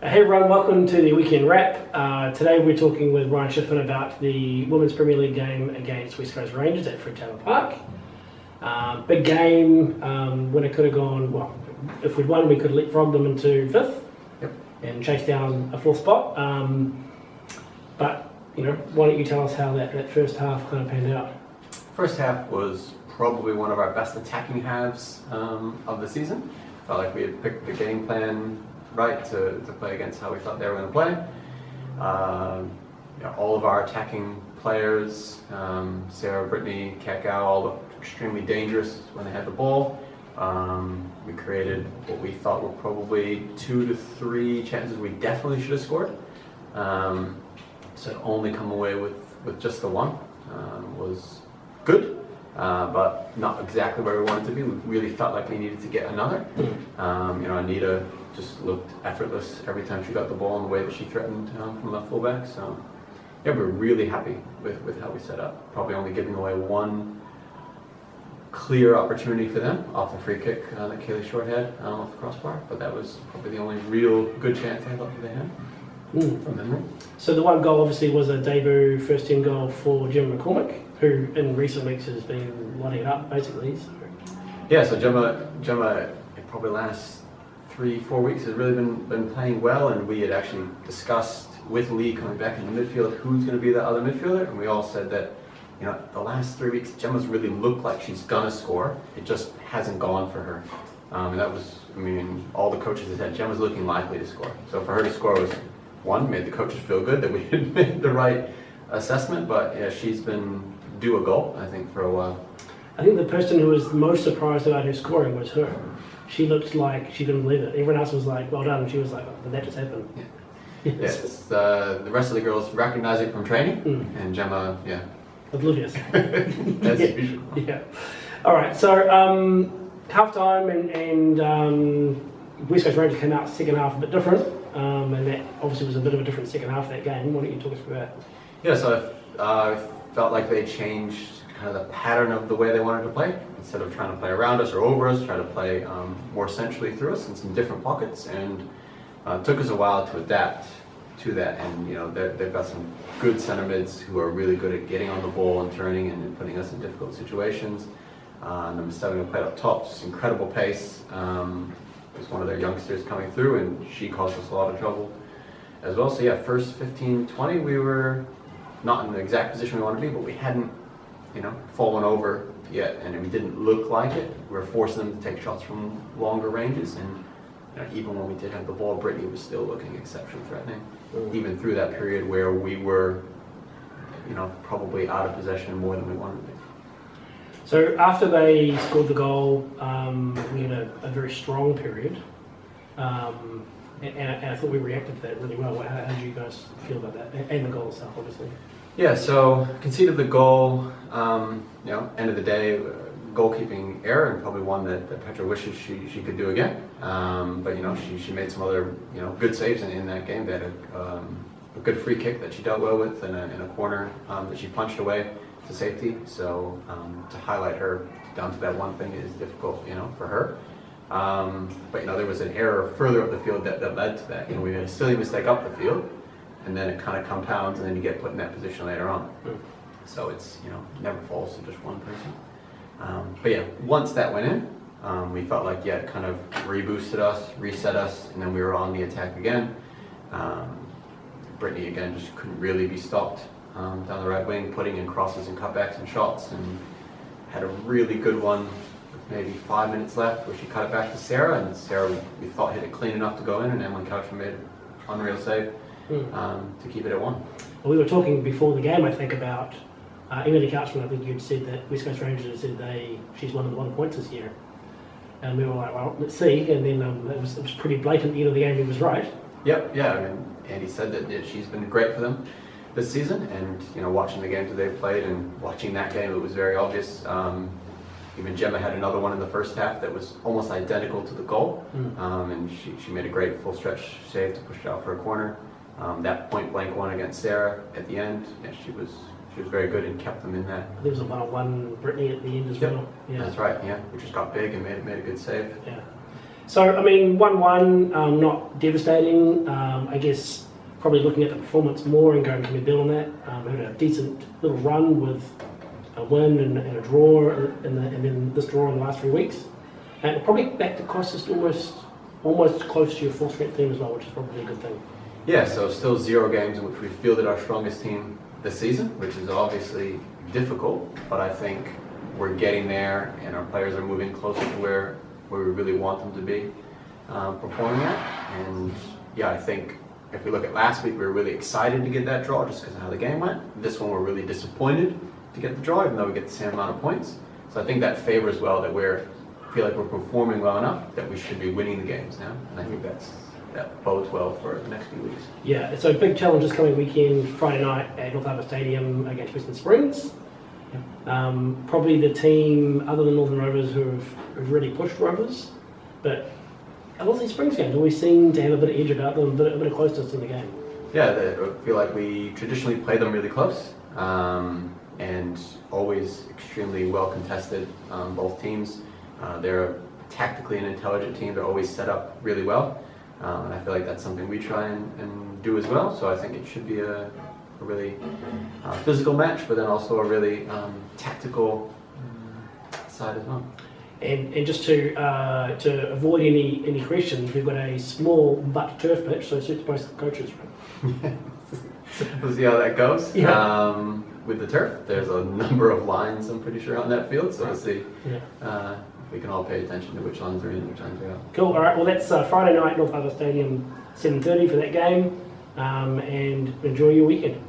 Hey everyone, welcome to the Weekend Wrap. Today we're talking with Ryan Shiffman about the Women's Premier League game against West Coast Rangers at Freetown Park. Big game, when it could have gone, well, if we'd won we could have leapfrogged them into 5th and chased down a 4th spot. But, you know, why don't you tell us how that first half kind of panned out? First half was probably one of our best attacking halves of the season. Felt like we had picked the game plan right to play against how we thought they were going to play. All of our attacking players, Sarah, Brittany, Kakao, all looked extremely dangerous when they had the ball. We created what we thought were probably 2 to 3 chances we definitely should have scored. So only come away with just the one was good, but not exactly where we wanted to be. We really felt like we needed to get another. Anita just looked effortless every time she got the ball in the way that she threatened from left fullback. So yeah, we're really happy with how we set up. Probably only giving away one clear opportunity for them off the free kick that Kaylee Short had off the crossbar, but that was probably the only real good chance I thought that they had from memory. So the one goal obviously was a debut first team goal for Gemma McCormick, who in recent weeks has been lighting it up basically. So. Yeah, so Gemma in probably the last 3-4 weeks has really been playing well, and we had actually discussed with Lee coming back in the midfield who's going to be the other midfielder, and we all said that the last 3 weeks Gemma's really looked like she's gonna score. It just hasn't gone for her, and that was, all the coaches had said Gemma's looking likely to score. So for her to score was made the coaches feel good that we had made the right assessment, but yeah, she's been due a goal I think for a while. I think the person who was most surprised about her scoring was her. She looked like she couldn't believe it. Everyone else was like, well done. She was like, oh, did that just happen? Yeah. Yes. The rest of the girls recognize it from training, and Gemma, oblivious. As usual. Yeah. All right. So half time and West Coast Rangers came out second half a bit different, and that obviously was a bit of a different second half of that game. Why don't you talk us through that? Yeah. So I felt like they changed kind of the pattern of the way they wanted to play. Instead of trying to play around us or over us, try to play more centrally through us in some different pockets, and it took us a while to adapt to that. And they've got some good center mids who are really good at getting on the ball and turning and putting us in difficult situations. Number 7 who played up top, just incredible pace. Was one of their youngsters coming through, and she caused us a lot of trouble as well. So yeah, first 15-20 we were not in the exact position we wanted to be, but we hadn't fallen over yet, and we didn't look like it. We were forcing them to take shots from longer ranges, and even when we did have the ball, Brittany was still looking exceptionally threatening, even through that period where we were probably out of possession more than we wanted to be. So after they scored the goal, we had a very strong period, and I thought we reacted to that really well. How did you guys feel about that, and the goal itself, obviously? Yeah, so conceded the goal, end of the day, goalkeeping error, and probably one that Petra wishes she could do again. But she made some other good saves in that game. They had a good free kick that she dealt well with in a corner that she punched away to safety. So to highlight her down to that one thing is difficult, for her. But there was an error further up the field that led to that. We made a silly mistake up the field, and then it kind of compounds, and then you get put in that position later on. So it's never falls to just one person. But yeah, once that went in, we felt like it kind of reboosted us, reset us, and then we were on the attack again. Brittany again just couldn't really be stopped down the right wing, putting in crosses and cutbacks and shots, and had a really good one with maybe 5 minutes left where she cut it back to Sarah, and Sarah we thought hit it clean enough to go in, and Emily Couchman made an unreal save to keep it at 1. Well, we were talking before the game, I think, about Emily Couchman. I think you'd said that West Coast Rangers said she's won the 1 points this year, and we were like, well, let's see. And then it was pretty blatant at the end of the game. He was right. Yep. Yeah. Andy said that she's been great for them this season, and watching the games that they've played and watching that game, it was very obvious. Even Gemma had another one in the first half that was almost identical to the goal, and she made a great full stretch save to push it out for a corner. That point blank one against Sarah at the end, she was very good and kept them in that. There was a one-on-one Brittany at the end as well. Yeah, that's right. Yeah, we just got big and made a good save. Yeah. So, I mean, 1-1, not devastating. I guess probably looking at the performance more and going, can we build on that? Had a decent little run with a win and a draw, and then this draw in the last 3 weeks. And probably back to cost just almost close to your full strength team as well, which is probably a good thing. Yeah, so still 0 games in which we fielded our strongest team this season, which is obviously difficult, but I think we're getting there and our players are moving closer to where we really want them to be performing at. And yeah, I think if we look at last week, we were really excited to get that draw just because of how the game went. This one, we're really disappointed to get the draw, even though we get the same amount of points. So I think that favors well that feel like we're performing well enough that we should be winning the games now. And I think that bodes well for the next few weeks. Yeah, so big challenge this coming weekend, Friday night at North Harbour Stadium against Western Springs. Probably the team, other than Northern Rovers, who've really pushed Rovers, but a lot of these Springs games always seem to have a bit of edge about them, a bit of closeness in the game. Yeah, I feel like we traditionally play them really close, and always extremely well contested, both teams. They're tactically an intelligent team. They're always set up really well. And I feel like that's something we try and do as well. So I think it should be a really physical match, but then also a really tactical side as well. And just to avoid any questions, we've got a small but turf pitch, so it suits both coaches. We'll see how that goes. Yeah. With the turf, there's a number of lines, I'm pretty sure, on that field. So we'll see. Yeah. We can all pay attention to which ones are in, which ones are out. Cool. All right. Well, that's Friday night, North Harbour Stadium, 7:30 for that game, and enjoy your weekend.